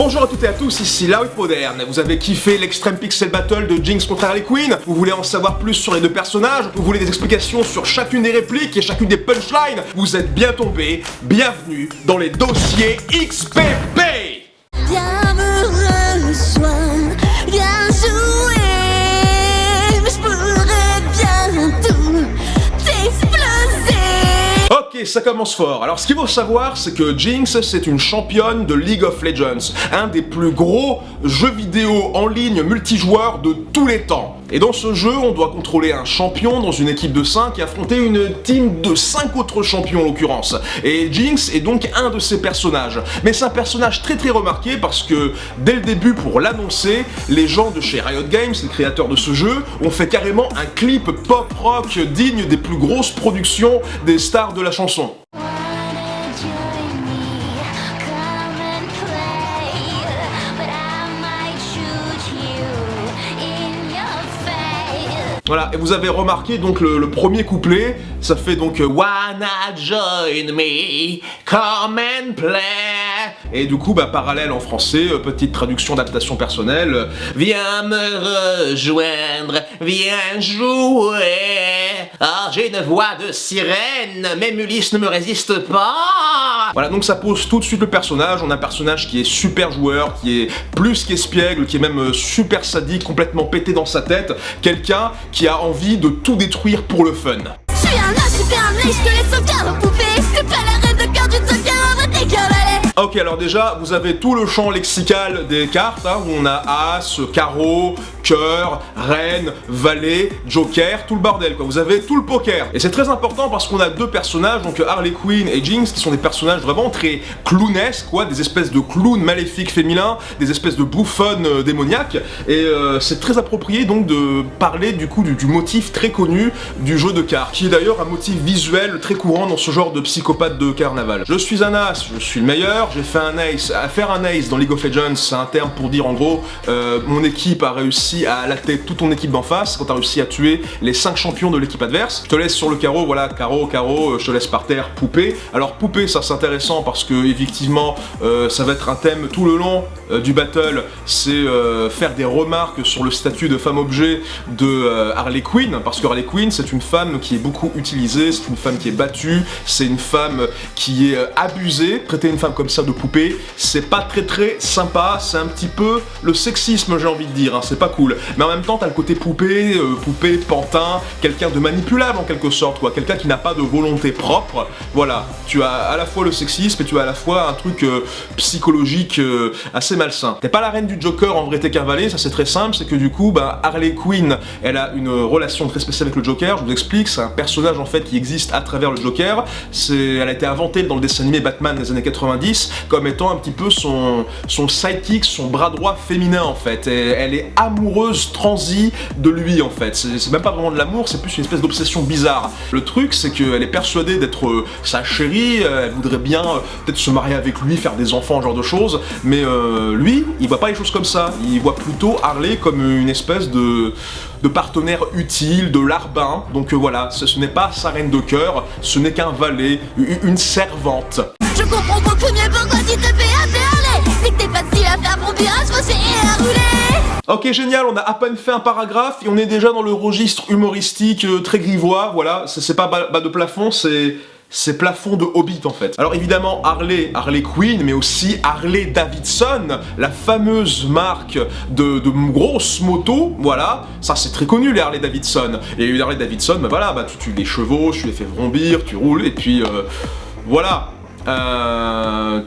Bonjour à toutes et à tous, ici Loïc Moderne. Vous avez kiffé l'extrême pixel battle de Jinx contre Harley Quinn? Vous voulez en savoir plus sur les deux personnages? Vous voulez des explications sur chacune des répliques et chacune des punchlines? Vous êtes bien tombé, bienvenue dans les dossiers XPP. Viens me rejoindre, viens jouer, mais je pourrais bien tout t'exploser. Ok, ça commence fort. Alors ce qu'il faut savoir, c'est que Jinx, c'est une championne de League of Legends, un des plus gros jeux vidéo en ligne multijoueurs de tous les temps. Et dans ce jeu, on doit contrôler un champion dans une équipe de 5 et affronter une team de 5 autres champions en l'occurrence. Et Jinx est donc un de ces personnages. Mais c'est un personnage très remarqué parce que dès le début, pour l'annoncer, les gens de chez Riot Games, les créateurs de ce jeu, ont fait carrément un clip pop-rock digne des plus grosses productions des stars de la chanson. Voilà, et vous avez remarqué donc le premier couplet, ça fait donc Wanna join me, come and play. Et du coup, parallèle en français, petite traduction d'adaptation personnelle, viens me rejoindre, viens jouer. Ah, j'ai une voix de sirène, mais Ulysse ne me résiste pas. Voilà, donc ça pose tout de suite le personnage. On a un personnage qui est super joueur, qui est plus qu'espiègle, qui est même super sadique, complètement pété dans sa tête. Quelqu'un qui a envie de tout détruire pour le fun. Je suis un as, je fais un nez, je te laisse au cœur poupée. C'est pas la reine de cœur du Joker, on va décavaler. Ok, alors déjà, vous avez tout le champ lexical des cartes, hein, où on a As, Carreau, Cœur, Reine, Valet, Joker, tout le bordel, quoi. Vous avez tout le poker. Et c'est très important parce qu'on a deux personnages, donc Harley Quinn et Jinx, qui sont des personnages vraiment très clownesques, quoi, des espèces de clowns maléfiques féminins, des espèces de bouffonnes démoniaques. Et c'est très approprié donc de parler du coup du motif très connu du jeu de cartes, qui est d'ailleurs un motif visuel très courant dans ce genre de psychopathe de carnaval. Je suis un as, je suis le meilleur. J'ai fait un ace. Faire un ace dans League of Legends, c'est un terme pour dire en gros, mon équipe a réussi à latter toute ton équipe d'en face, quand t'as réussi à tuer les 5 champions de l'équipe adverse. Je te laisse sur le carreau, voilà, carreau, je te laisse par terre, poupée. Alors poupée, ça c'est intéressant parce que effectivement, ça va être un thème tout le long du battle, c'est faire des remarques sur le statut de femme-objet de Harley Quinn, parce que Harley Quinn, c'est une femme qui est beaucoup utilisée, c'est une femme qui est battue, c'est une femme qui est abusée. Traiter une femme comme ça de poupée, c'est pas très sympa, c'est un petit peu le sexisme, j'ai envie de dire, hein, c'est pas cool. Mais en même temps, t'as le côté poupée, poupée, pantin, quelqu'un de manipulable en quelque sorte, quoi, quelqu'un qui n'a pas de volonté propre. Voilà, tu as à la fois le sexisme et tu as à la fois un truc psychologique assez malsain. T'es pas la reine du Joker en vérité Carvalet, ça c'est très simple, c'est que du coup, Harley Quinn, elle a une relation très spéciale avec le Joker, je vous explique, c'est un personnage en fait qui existe à travers le Joker, elle a été inventée dans le dessin animé Batman des années 90 comme étant un petit peu son sidekick, son bras droit féminin en fait. Et elle est amoureuse transie de lui en fait. C'est même pas vraiment de l'amour, c'est plus une espèce d'obsession bizarre. Le truc c'est qu'elle est persuadée d'être sa chérie, elle voudrait bien peut-être se marier avec lui, faire des enfants, ce genre de choses, mais lui, il voit pas les choses comme ça. Il voit plutôt Harley comme une espèce de partenaire utile, de larbin. Donc voilà, ce n'est pas sa reine de cœur, ce n'est qu'un valet, une servante. Je comprends beaucoup mieux pourquoi tu te fais appeler. C'est que t'es facile à faire bon virage, fauché et à rouler. Ok, génial, on a à peine fait un paragraphe et on est déjà dans le registre humoristique très grivois, voilà, c'est pas bas de plafond, c'est plafond de Hobbit en fait. Alors évidemment Harley Quinn, mais aussi Harley Davidson, la fameuse marque de grosses motos, voilà, ça c'est très connu les Harley Davidson. Et une Harley Davidson, voilà, tu les chevauches, tu les fais vrombir, tu roules, et puis voilà.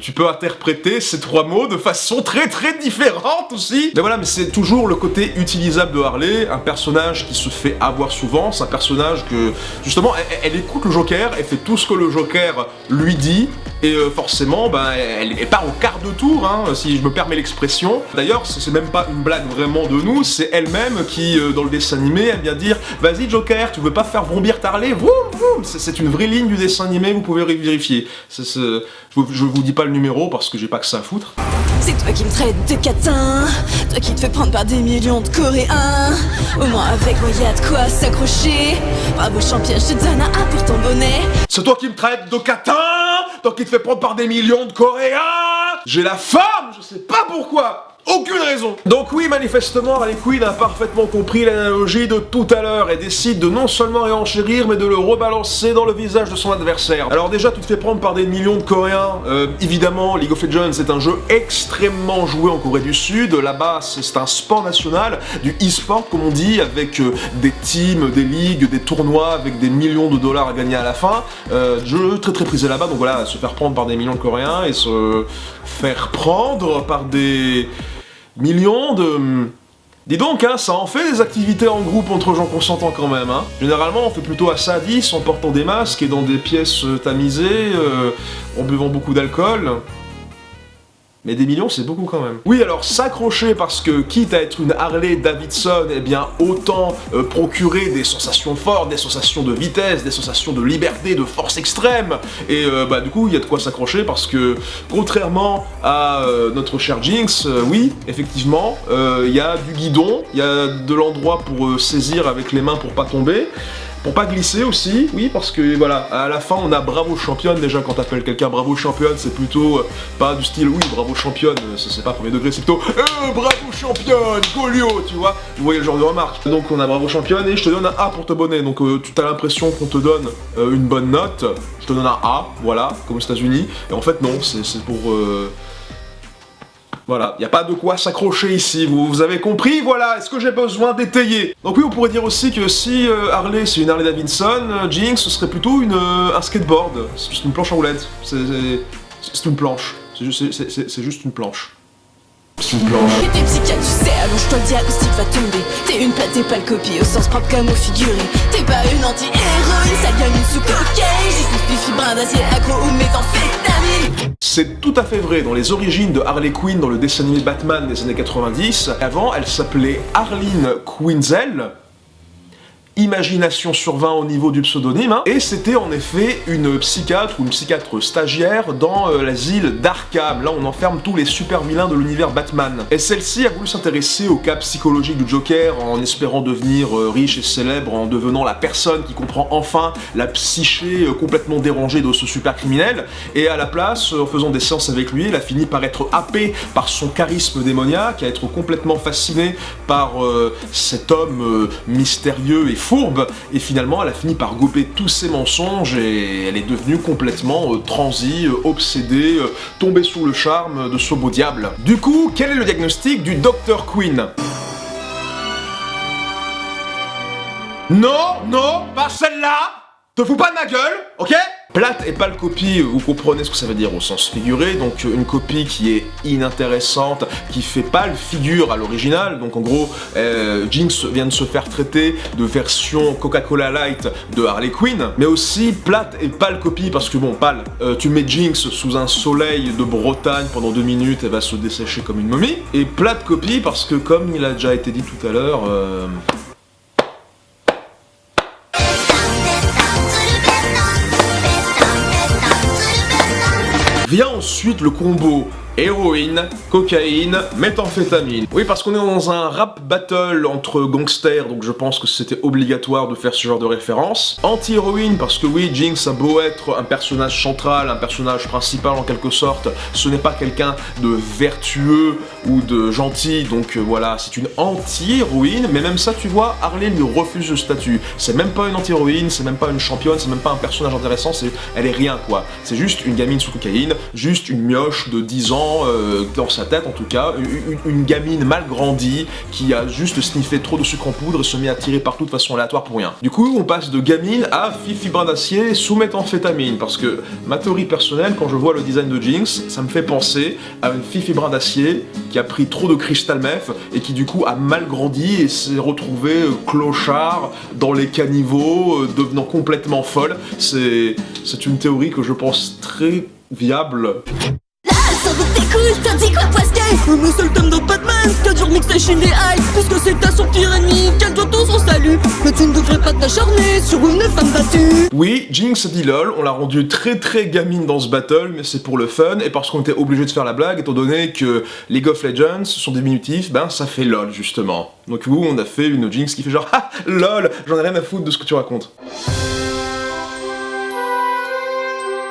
Tu peux interpréter ces trois mots de façon très différente aussi. Mais voilà, mais c'est toujours le côté utilisable de Harley, un personnage qui se fait avoir souvent, c'est un personnage que, justement, elle écoute le Joker, elle fait tout ce que le Joker lui dit, et forcément, elle part au quart de tour, hein, si je me permets l'expression. D'ailleurs, c'est même pas une blague vraiment de nous, c'est elle-même qui, dans le dessin animé, elle vient dire « Vas-y Joker, tu veux pas faire vrombir ta Harley ?» Vroom, vroom. C'est une vraie ligne du dessin animé, vous pouvez vérifier. Je vous dis pas le numéro parce que j'ai pas que ça à foutre. C'est toi qui me traites de catin, toi qui te fais prendre par des millions de Coréens. Au moins avec moi y'a de quoi s'accrocher. Bravo champion, je te donne un A pour ton bonnet. C'est toi qui me traites de catin, toi qui te fais prendre par des millions de Coréens. J'ai la femme, je sais pas pourquoi. Aucune raison. Donc oui, manifestement, Harley Quinn a parfaitement compris l'analogie de tout à l'heure et décide de non seulement réenchérir, mais de le rebalancer dans le visage de son adversaire. Alors déjà, tu te fais prendre par des millions de Coréens. Évidemment, League of Legends est un jeu extrêmement joué en Corée du Sud. Là-bas, c'est un sport national, du e-sport comme on dit, avec des teams, des ligues, des tournois, avec des millions de dollars à gagner à la fin. Jeu très très prisé là-bas, donc voilà, se faire prendre par des millions de Coréens et se faire prendre par des millions de... Dis donc, hein, ça en fait des activités en groupe entre gens consentants quand même, hein. Généralement, on fait plutôt à ça à 10, en portant des masques et dans des pièces tamisées, en buvant beaucoup d'alcool. Mais des millions, c'est beaucoup quand même. Oui, alors s'accrocher parce que, quitte à être une Harley Davidson, eh bien, autant procurer des sensations fortes, des sensations de vitesse, des sensations de liberté, de force extrême. Et bah du coup, il y a de quoi s'accrocher parce que, contrairement à notre cher Jinx, oui, effectivement, il y a du guidon, il y a de l'endroit pour saisir avec les mains pour pas tomber. Pour pas glisser aussi, oui, parce que voilà, à la fin on a bravo championne. Déjà quand t'appelles quelqu'un bravo championne, c'est plutôt pas du style oui bravo championne, c'est pas premier degré, c'est plutôt bravo championne, Golio, tu vois. Vous voyez le genre de remarque. Donc on a bravo championne et je te donne un A pour te bonner. Donc tu as l'impression qu'on te donne une bonne note, je te donne un A, voilà, comme aux États-Unis. Et en fait non, c'est pour voilà, il n'y a pas de quoi s'accrocher ici, vous avez compris, voilà, est-ce que j'ai besoin d'étayer? Donc oui, on pourrait dire aussi que si Harley, c'est une Harley Davidson, Jinx, ce serait plutôt un skateboard, c'est juste une planche en roulette, c'est une planche, c'est juste une planche. C'est une planche. Et t'es psychiatre, tu sais, allonge-toi, le diagnostic va tomber. T'es une plaque, t'es pas le copie, au sens propre comme au figuré. T'es pas une anti-héroïne, ça gagne une sous cocaïne. Juste une fibre brin d'acier accro ou méthamphétamine. C'est tout à fait vrai dans les origines de Harley Quinn dans le dessin animé Batman des années 90. Avant, elle s'appelait Arlene Quinzel. Imagination sur 20 au niveau du pseudonyme, hein. Et c'était en effet une psychiatre ou une psychiatre stagiaire dans l'asile d'Arkham. Là on enferme tous les super vilains de l'univers Batman. Et celle-ci a voulu s'intéresser au cas psychologique du Joker en espérant devenir riche et célèbre, en devenant la personne qui comprend enfin la psyché complètement dérangée de ce super criminel. Et à la place, en faisant des séances avec lui, elle a fini par être happée par son charisme démoniaque, à être complètement fascinée par cet homme mystérieux et fourbe, et finalement elle a fini par gober tous ses mensonges et elle est devenue complètement transie, obsédée, tombée sous le charme de ce beau diable. Du coup, quel est le diagnostic du Dr. Quinn? Non, non, pas celle-là! Te fous pas de ma gueule, ok? Plate et pâle copie, vous comprenez ce que ça veut dire au sens figuré, donc une copie qui est inintéressante, qui fait pâle figure à l'original, donc en gros, Jinx vient de se faire traiter de version Coca-Cola Light de Harley Quinn, mais aussi plate et pâle copie, parce que bon, pâle, tu mets Jinx sous un soleil de Bretagne pendant 2 minutes, elle va se dessécher comme une momie, et plate copie parce que comme il a déjà été dit tout à l'heure, vient ensuite le combo héroïne, cocaïne, méthamphétamine. Oui, parce qu'on est dans un rap battle entre gangsters, donc je pense que c'était obligatoire de faire ce genre de référence. Anti-héroïne, parce que oui, Jinx a beau être un personnage central, un personnage principal en quelque sorte, ce n'est pas quelqu'un de vertueux ou de gentil, donc voilà, c'est une anti-héroïne, mais même ça, tu vois, Harley lui refuse ce statut. C'est même pas une anti-héroïne, c'est même pas une championne, c'est même pas un personnage intéressant, elle est rien, quoi. C'est juste une gamine sous cocaïne, juste une mioche de 10 ans, dans sa tête en tout cas, une gamine mal grandie qui a juste sniffé trop de sucre en poudre et se met à tirer partout de façon aléatoire pour rien. Du coup, on passe de gamine à Fifi brin d'acier sous méthamphétamine, parce que ma théorie personnelle, quand je vois le design de Jinx, ça me fait penser à une Fifi brin d'acier qui a pris trop de crystal meth et qui du coup a mal grandi et s'est retrouvée clochard dans les caniveaux, devenant complètement folle. C'est une théorie que je pense très viable. Sans doute tes couilles, t'as dit quoi, poisquet? Le seul thème de Batman, t'as dû remixer chez les Hype. Puisque c'est ta son pire ennemi, qu'elle doit tout son salut. Mais tu ne devrais pas t'acharner sur une femme battue. Oui, Jinx a dit lol, on l'a rendu très très gamine dans ce battle, mais c'est pour le fun, et parce qu'on était obligé de faire la blague, étant donné que League of Legends sont diminutifs, ben ça fait lol justement. Donc vous, on a fait une Jinx qui fait genre ah lol, j'en ai rien à foutre de ce que tu racontes.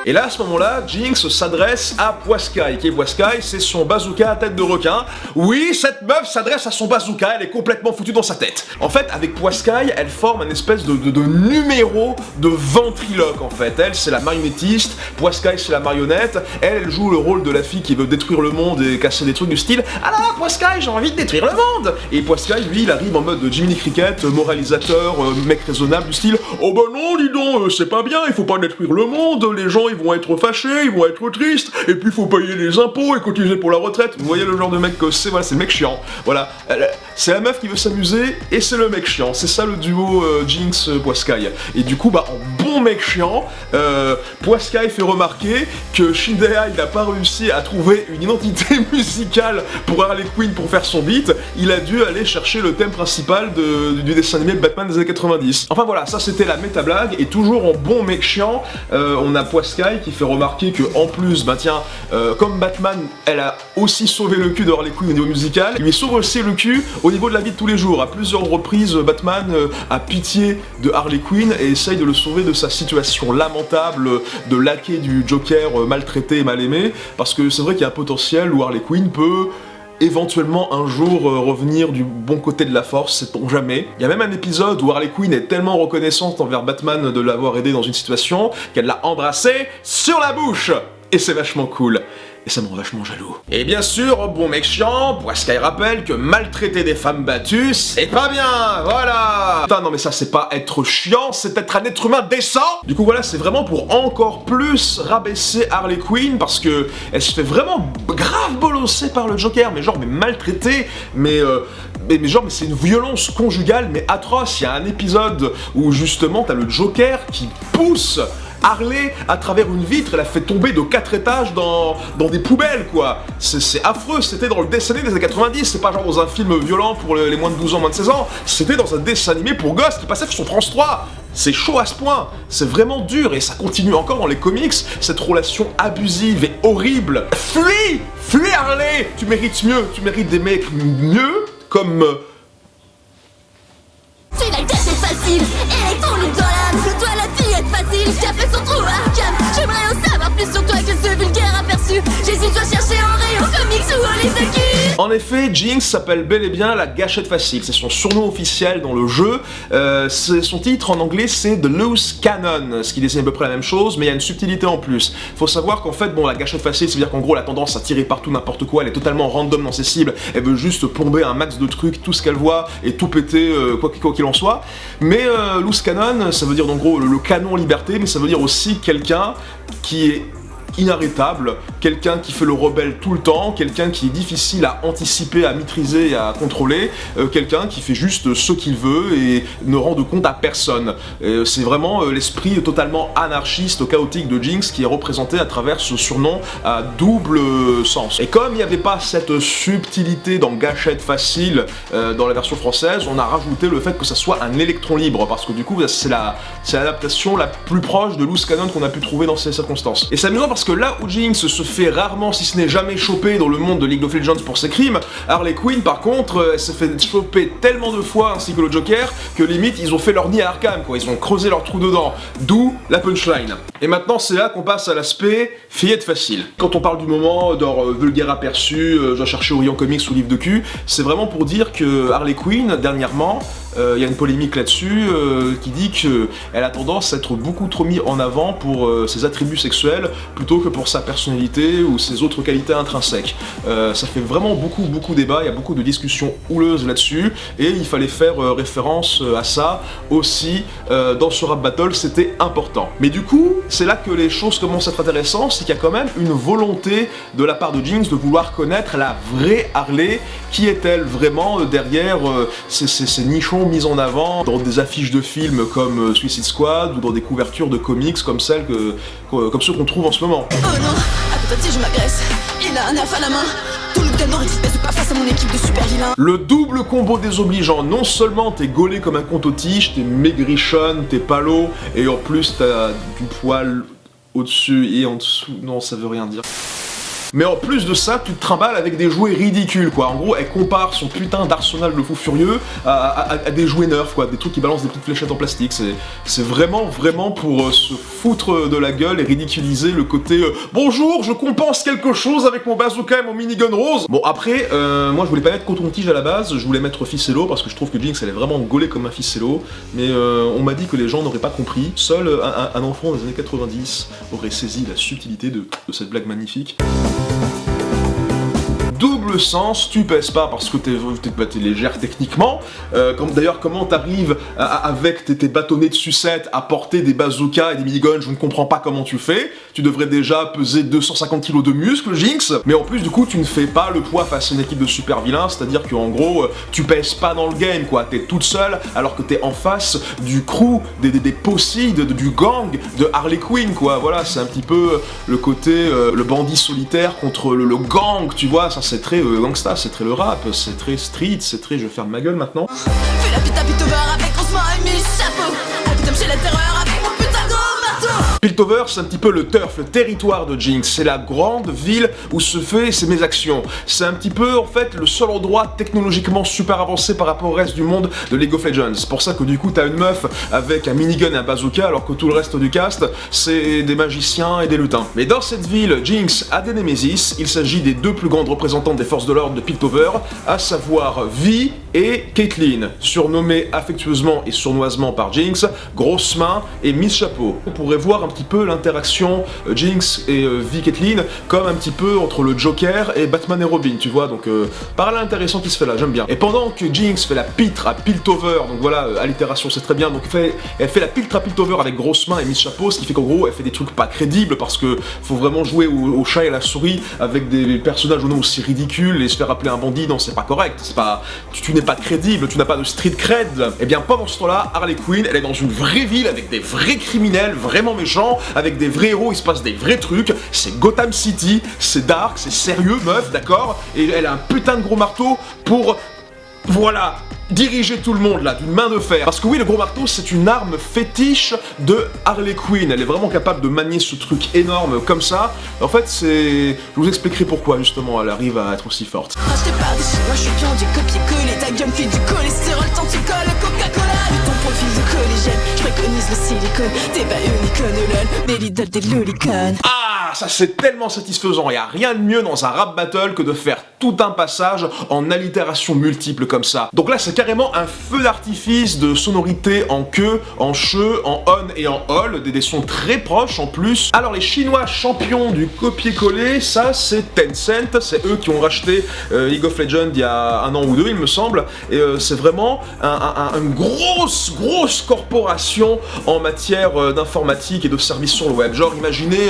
Et là, à ce moment-là, Jinx s'adresse à Poiscaille. Qui est Poiscaille? C'est son bazooka à tête de requin. Oui, cette meuf s'adresse à son bazooka, elle est complètement foutue dans sa tête. En fait, avec Poiscaille, elle forme un espèce de numéro de ventriloque, en fait. Elle, c'est la marionnettiste, Poiscaille, c'est la marionnette. Elle joue le rôle de la fille qui veut détruire le monde et casser des trucs du style « Alors, Poiscaille, j'ai envie de détruire le monde !» Et Poiscaille, lui, il arrive en mode Jiminy Cricket, moralisateur, mec raisonnable, du style « Oh bah non, dis donc, c'est pas bien, il faut pas détruire le monde, les gens, ils vont être fâchés, ils vont être tristes, et puis il faut payer les impôts et cotiser pour la retraite. » Vous voyez le genre de mec que c'est, voilà, c'est le mec chiant. Voilà, c'est la meuf qui veut s'amuser, et c'est le mec chiant. C'est ça le duo Jinx-Poiscaille. Et du coup, bah, en bon mec chiant, Poiscaille fait remarquer que Shindea, il n'a pas réussi à trouver une identité musicale pour Harley Quinn pour faire son beat, il a dû aller chercher le thème principal du dessin animé Batman des années 90. Enfin voilà, ça c'était la méta-blague, et toujours en bon mec chiant, on a Poiscaille qui fait remarquer que en plus, bah tiens, comme Batman, elle a aussi sauvé le cul de Harley Quinn au niveau musical, il lui sauve aussi le cul au niveau de la vie de tous les jours. À plusieurs reprises, Batman a pitié de Harley Quinn et essaye de le sauver de sa situation lamentable de laquais du Joker maltraité et mal aimé, parce que c'est vrai qu'il y a un potentiel où Harley Quinn peut éventuellement un jour revenir du bon côté de la force, sait-on jamais. Il y a même un épisode où Harley Quinn est tellement reconnaissante envers Batman de l'avoir aidé dans une situation qu'elle l'a embrassé sur la bouche. Et c'est vachement cool. Et ça me rend vachement jaloux. Et bien sûr, bon mec chiant, Poiscaille rappelle que maltraiter des femmes battues, c'est pas bien, voilà. Putain, non mais ça c'est pas être chiant, c'est être un être humain décent. Du coup voilà, c'est vraiment pour encore plus rabaisser Harley Quinn, parce que elle se fait vraiment grave bolosser par le Joker, mais genre, mais maltraitée, mais c'est une violence conjugale, mais atroce. Il y a un épisode où justement t'as le Joker qui pousse Harley à travers une vitre, elle a fait tomber de 4 étages dans des poubelles, quoi. C'est affreux, c'était dans le dessin animé des années 90, c'est pas genre dans un film violent pour les moins de 12 ans, moins de 16 ans, c'était dans un dessin animé pour gosses qui passait sur France 3. C'est chaud à ce point, c'est vraiment dur, et ça continue encore dans les comics, cette relation abusive et horrible. Fuis! Fuis Harley! Tu mérites mieux, tu mérites des mecs mieux, comme... C'est la tête est facile, électronique dans l'âme. Toi la fille est facile, qui a fait son trou à Arkham. J'aimerais en savoir plus sur toi que ce vulgaire aperçu. J'hésite à chercher en rayon comics ou en livre de cul. En effet, Jinx s'appelle bel et bien la gâchette facile, c'est son surnom officiel dans le jeu. Son titre en anglais c'est The Loose Cannon, ce qui désigne à peu près la même chose, mais il y a une subtilité en plus. Faut savoir qu'en fait, bon, la gâchette facile, ça veut dire qu'en gros, elle a tendance à tirer partout n'importe quoi, elle est totalement random dans ses cibles, elle veut juste plomber un max de trucs, tout ce qu'elle voit, et tout péter, quoi qu'il en soit. Mais Loose Cannon, ça veut dire en gros le canon liberté, mais ça veut dire aussi quelqu'un qui est inarrêtable, quelqu'un qui fait le rebelle tout le temps, quelqu'un qui est difficile à anticiper, à maîtriser et à contrôler, quelqu'un qui fait juste ce qu'il veut et ne rend de compte à personne. C'est vraiment l'esprit totalement anarchiste, chaotique de Jinx qui est représenté à travers ce surnom à double sens. Et comme il n'y avait pas cette subtilité dans Gâchette facile dans la version française, on a rajouté le fait que ça soit un électron libre, parce que du coup c'est l'adaptation la plus proche de Loose Cannon qu'on a pu trouver dans ces circonstances. Et c'est amusant parce que là où Jinx se fait rarement, si ce n'est jamais choper dans le monde de League of Legends pour ses crimes, Harley Quinn par contre, elle s'est fait choper tellement de fois ainsi que le Joker que limite ils ont fait leur nid à Arkham, quoi, ils ont creusé leur trou dedans, d'où la punchline. Et maintenant c'est là qu'on passe à l'aspect fillette facile. Quand on parle du moment dans vulgaire aperçu, je dois chercher Orion Comics ou livre de cul, c'est vraiment pour dire que Harley Quinn dernièrement, il y a une polémique là-dessus qui dit qu'elle a tendance à être beaucoup trop mise en avant pour ses attributs sexuels plutôt que pour sa personnalité ou ses autres qualités intrinsèques. Ça fait vraiment beaucoup débat, il y a beaucoup de discussions houleuses là-dessus, et il fallait faire référence à ça aussi dans ce rap battle, c'était important. Mais du coup, c'est là que les choses commencent à être intéressantes, c'est qu'il y a quand même une volonté de la part de Jinx de vouloir connaître la vraie Harley, qui est-elle vraiment derrière ces nichons mis en avant dans des affiches de films comme Suicide Squad ou dans des couvertures de comics comme celles comme ceux qu'on trouve en ce moment. Oh non, à côté de je m'agresse. Il a un nerf à la main. Tout le canon résiste pas face à mon équipe de super vilains. Le double combo désobligeant, non seulement t'es gaulé comme un conto-tige, t'es maigrichonne, t'es palo, et en plus t'as du poil au-dessus et en dessous. Non, ça veut rien dire. Mais en plus de ça, tu te trimbales avec des jouets ridicules, quoi. En gros, elle compare son putain d'arsenal de fou furieux à des jouets nerfs, quoi. Des trucs qui balancent des petites fléchettes en plastique. C'est vraiment pour se foutre de la gueule et ridiculiser le côté bonjour, je compense quelque chose avec mon bazooka et mon minigun rose. Bon, après, moi je voulais pas mettre coton-tige à la base, je voulais mettre ficello parce que je trouve que Jinx elle est vraiment gaulée comme un ficello. Mais on m'a dit que les gens n'auraient pas compris. Seul un enfant des années 90 aurait saisi la subtilité de cette blague magnifique. Double sens, tu pèses pas parce que t'es légère techniquement. D'ailleurs, comment t'arrives avec tes bâtonnets de sucette à porter des bazookas et des miniguns, je ne comprends pas comment tu fais. Tu devrais déjà peser 250 kg de muscles, Jinx. Mais en plus, du coup, tu ne fais pas le poids face à une équipe de super vilains, c'est-à-dire qu'en gros, tu pèses pas dans le game, quoi. T'es toute seule alors que t'es en face du crew, des Posse, du gang de Harley Quinn, quoi. Voilà, c'est un petit peu le côté, le bandit solitaire contre le gang, tu vois, ça c'est très gangsta, c'est très le rap, c'est très street, c'est très je ferme ma gueule maintenant. Fais la pita Piltover avec Osmo et mes chapeaux. Putain, j'ai la terreur avec mon putain de gros marteau. Piltover, c'est un petit peu le turf, le territoire de Jinx, c'est la grande ville où se fait mes actions. C'est un petit peu, en fait, le seul endroit technologiquement super avancé par rapport au reste du monde de League of Legends. C'est pour ça que du coup, t'as une meuf avec un minigun et un bazooka, alors que tout le reste du cast, c'est des magiciens et des lutins. Mais dans cette ville, Jinx a des némésis, il s'agit des deux plus grandes représentantes des forces de l'ordre de Piltover, à savoir Vi et Caitlyn, surnommées affectueusement et sournoisement par Jinx, Grosse Main et Miss Chapeau. On pourrait voir un petit peu l'interaction Jinx et Vi Caitlyn comme un petit peu entre le Joker et Batman et Robin, tu vois, donc parallèle intéressant qui se fait là, j'aime bien. Et pendant que Jinx fait la pitre à Piltover, donc voilà, allitération c'est très bien, donc elle fait la pitre à Piltover avec Grosse Main et Miss Chapeau, ce qui fait qu'en gros elle fait des trucs pas crédibles parce que faut vraiment jouer au chat et à la souris avec des personnages au nom aussi ridicules et se faire appeler un bandit, non c'est pas correct, c'est pas, tu n'es pas crédible, tu n'as pas de street cred. Et bien pendant ce temps-là, Harley Quinn, elle est dans une vraie ville avec des vrais criminels vraiment méchants, avec des vrais héros, il se passe des vrais trucs, c'est Gotham City, c'est dark, c'est sérieux meuf, d'accord. Et elle a un putain de gros marteau pour, voilà, diriger tout le monde là, d'une main de fer. Parce que oui, le gros marteau, c'est une arme fétiche de Harley Quinn. Elle est vraiment capable de manier ce truc énorme comme ça. En fait, je vous expliquerai pourquoi, justement, elle arrive à être aussi forte. Racheté par des chinois, champion du copier-coller. Ta gueule fait du cholestérol, tant tu colles Coca-Cola. Vu ton profil de collégienne, je préconise le silicone. T'es pas une icône lol, mais l'idole des lolicones. Ah, ça c'est tellement satisfaisant. Il y a rien de mieux dans un rap battle que de faire tout un passage en allitération multiple comme ça. Donc là, c'est carrément un feu d'artifice de sonorité en queue, en che, en on et en all, des sons très proches en plus. Alors les Chinois champions du copier-coller, ça c'est Tencent, c'est eux qui ont racheté League of Legends il y a 1 an ou 2 il me semble, et c'est vraiment une grosse corporation en matière d'informatique et de services sur le web. Genre imaginez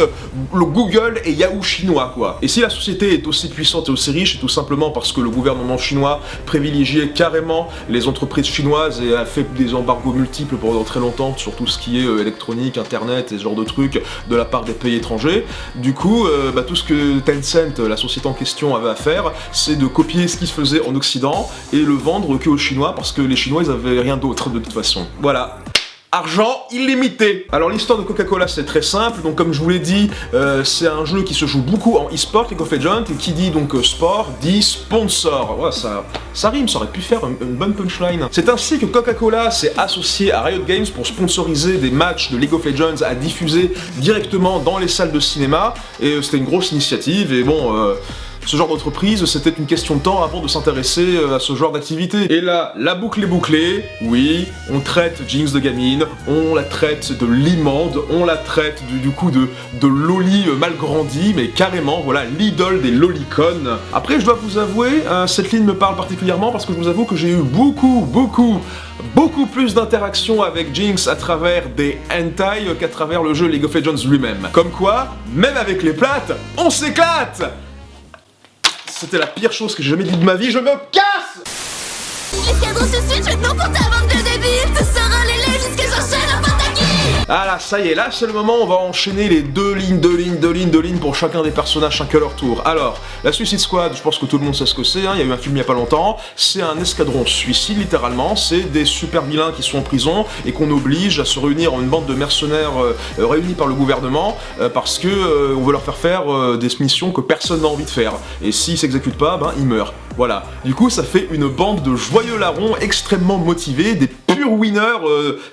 le Google et Yahoo chinois quoi. Et si la société est aussi puissante et aussi riche, c'est tout simplement parce que le gouvernement chinois privilégiait carrément les entreprises chinoises et a fait des embargos multiples pendant très longtemps sur tout ce qui est électronique, internet et ce genre de trucs de la part des pays étrangers. Du coup, tout ce que Tencent, la société en question, avait à faire, c'est de copier ce qui se faisait en Occident et le vendre que aux Chinois parce que les Chinois ils avaient rien d'autre de toute façon. Voilà. Argent illimité. Alors l'histoire de Coca-Cola c'est très simple, donc comme je vous l'ai dit, c'est un jeu qui se joue beaucoup en e-sport, League of Legends, et qui dit donc sport, dit sponsor. Ouais, ça rime, ça aurait pu faire une bonne punchline. C'est ainsi que Coca-Cola s'est associé à Riot Games pour sponsoriser des matchs de League of Legends à diffuser directement dans les salles de cinéma, et c'était une grosse initiative, et bon... ce genre d'entreprise, c'était une question de temps avant de s'intéresser à ce genre d'activité. Et là, la boucle est bouclée, oui, on traite Jinx de gamine, on la traite de l'immonde, on la traite du coup de loli mal grandi, mais carrément, voilà, l'idole des lolicones. Après, je dois vous avouer, cette ligne me parle particulièrement parce que je vous avoue que j'ai eu beaucoup plus d'interactions avec Jinx à travers des hentai qu'à travers le jeu League of Legends lui-même. Comme quoi, même avec les plates, on s'éclate! C'était la pire chose que j'ai jamais dit de ma vie, je me casse! L'escadron se suit, je non pour ta bande de débiles. Te sors un lélé jusqu'à j'enchaîne un pataki. Ah là, ça y est, là c'est le moment où on va enchaîner les deux lignes pour chacun des personnages chacun leur tour. Alors, la Suicide Squad, je pense que tout le monde sait ce que c'est, hein, il y a eu un film il y a pas longtemps, c'est un escadron suicide littéralement, c'est des super vilains qui sont en prison et qu'on oblige à se réunir en une bande de mercenaires réunis par le gouvernement parce que on veut leur faire des missions que personne n'a envie de faire. Et s'ils s'exécutent pas, ben ils meurent. Voilà. Du coup, ça fait une bande de joyeux larrons extrêmement motivés, des purs winners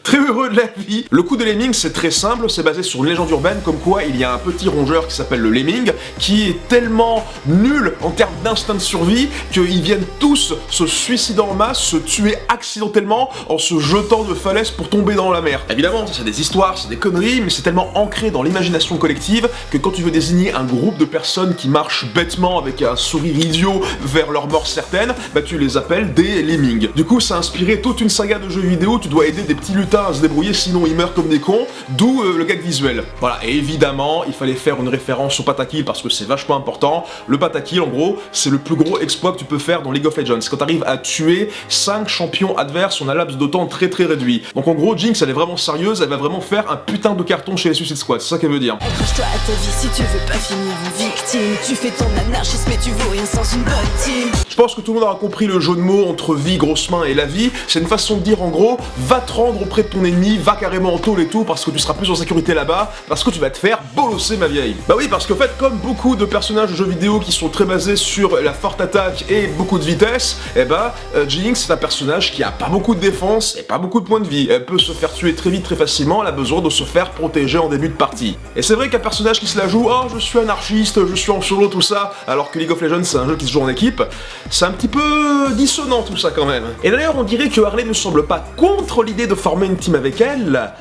très heureux de la vie. Le coup de Lemming, c'est très simple, c'est basé sur une légende urbaine comme quoi il y a un petit rongeur qui s'appelle le Lemming qui est tellement nul en termes d'instinct de survie qu'ils viennent tous se suicider en masse, se tuer accidentellement en se jetant de falaise pour tomber dans la mer. Évidemment, c'est des histoires, c'est des conneries, mais c'est tellement ancré dans l'imagination collective que quand tu veux désigner un groupe de personnes qui marchent bêtement avec un sourire idiot vers leur mort certaine, bah tu les appelles des Lemmings. Du coup, ça a inspiré toute une saga de jeux vidéo, tu dois aider des petits lutins à se débrouiller sinon ils meurent comme des cons, d'où le gag visuel. Voilà, et évidemment, il fallait faire une référence au pentakill parce que c'est vachement important. Le pentakill, en gros, c'est le plus gros exploit que tu peux faire dans League of Legends. C'est quand tu arrives à tuer 5 champions adverses en un laps de temps très réduit. Donc en gros, Jinx, elle est vraiment sérieuse, elle va vraiment faire un putain de carton chez les Suicide Squad, c'est ça qu'elle veut dire. Accroche-toi à ta vie si tu veux pas finir en victime. Tu fais ton anarchisme mais tu vaux rien sans une bonne team. Je pense que tout le monde aura compris le jeu de mots entre vie, grosse main et la vie. C'est une façon de dire en gros, va te rendre auprès de ton ennemi, va carrément en tôle et tout, parce que tu seras plus en sécurité là-bas, parce que tu vas te faire bolosser ma vieille. Bah oui, parce qu'en fait, comme beaucoup de personnages de jeux vidéo qui sont très basés sur la forte attaque et beaucoup de vitesse, eh bah, Jinx c'est un personnage qui a pas beaucoup de défense et pas beaucoup de points de vie. Elle peut se faire tuer très vite, très facilement, elle a besoin de se faire protéger en début de partie. Et c'est vrai qu'un personnage qui se la joue, oh je suis anarchiste, je suis en solo, tout ça, alors que League of Legends c'est un jeu qui se joue en équipe, c'est un petit peu dissonant tout ça quand même. Et d'ailleurs on dirait que Harley ne semble pas contre l'idée de former une team avec elle.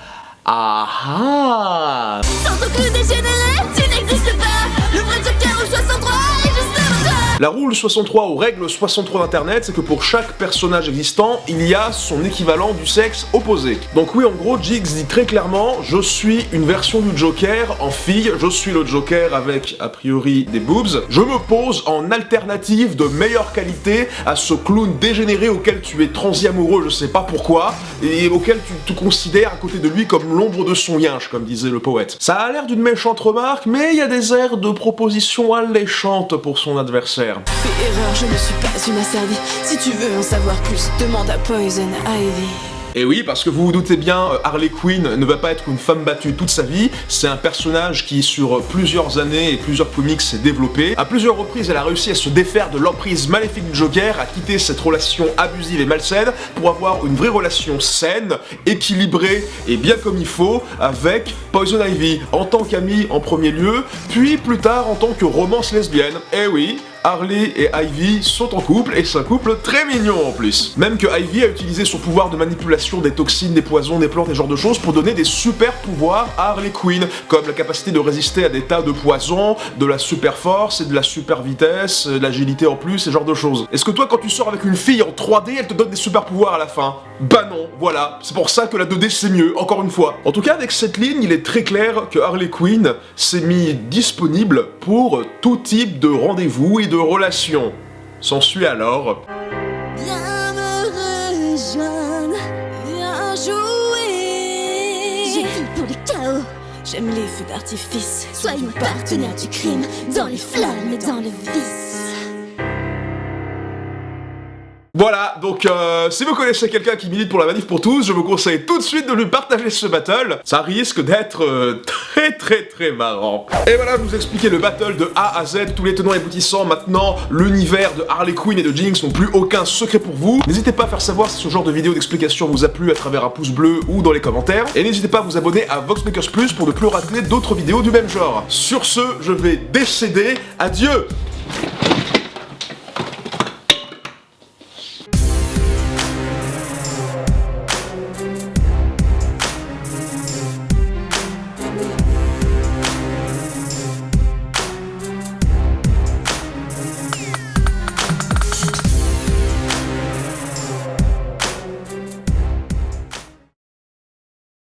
Ah ah. Sans ton clou dégénéré, tu n'existes pas. Le vrai Joker au 63 est juste devant toi. La rule 63 ou règle 63 d'internet, c'est que pour chaque personnage existant, il y a son équivalent du sexe opposé. Donc oui, en gros, Jinx dit très clairement, je suis une version du Joker en fille, je suis le Joker avec, a priori, des boobs. Je me pose en alternative de meilleure qualité à ce clown dégénéré auquel tu es transi amoureux, je sais pas pourquoi, et auquel tu te considères à côté de lui comme l'ombre de son yinche, comme disait le poète. Ça a l'air d'une méchante remarque, mais il y a des airs de proposition alléchante pour son adversaire. Fais erreur, je ne suis pas une asservie. Si tu veux en savoir plus, demande à Poison Ivy. Et oui, parce que vous vous doutez bien, Harley Quinn ne va pas être une femme battue toute sa vie, c'est un personnage qui sur plusieurs années et plusieurs comics s'est développé. À plusieurs reprises, elle a réussi à se défaire de l'emprise maléfique du Joker, à quitter cette relation abusive et malsaine pour avoir une vraie relation saine, équilibrée et bien comme il faut avec Poison Ivy, en tant qu'amie en premier lieu, puis plus tard en tant que romance lesbienne. Eh oui, Harley et Ivy sont en couple, et c'est un couple très mignon en plus. Même que Ivy a utilisé son pouvoir de manipulation des toxines, des poisons, des plantes, des genres de choses pour donner des super pouvoirs à Harley Quinn, comme la capacité de résister à des tas de poisons, de la super force et de la super vitesse, de l'agilité en plus, ce genre de choses. Est-ce que toi quand tu sors avec une fille en 3D, elle te donne des super pouvoirs à la fin? Bah non, voilà, c'est pour ça que la 2D c'est mieux, encore une fois. En tout cas, avec cette ligne, il est très clair que Harley Quinn s'est mis disponible pour tout type de rendez-vous et de relations. S'ensuit alors... Viens me rejoindre, viens jouer. J'ai vu pour les chaos. J'aime les feux d'artifice. Sois une partenaire du crime, dans les flammes et dans le vice. Voilà, donc si vous connaissez quelqu'un qui milite pour la manif pour tous, je vous conseille tout de suite de lui partager ce battle. Ça risque d'être très marrant. Et voilà, je vous ai expliqué le battle de A à Z, tous les tenants et aboutissants. Maintenant, l'univers de Harley Quinn et de Jinx n'ont plus aucun secret pour vous. N'hésitez pas à faire savoir si ce genre de vidéo d'explication vous a plu à travers un pouce bleu ou dans les commentaires. Et n'hésitez pas à vous abonner à VoxMakers Plus pour ne plus rater d'autres vidéos du même genre. Sur ce, je vais décéder. Adieu!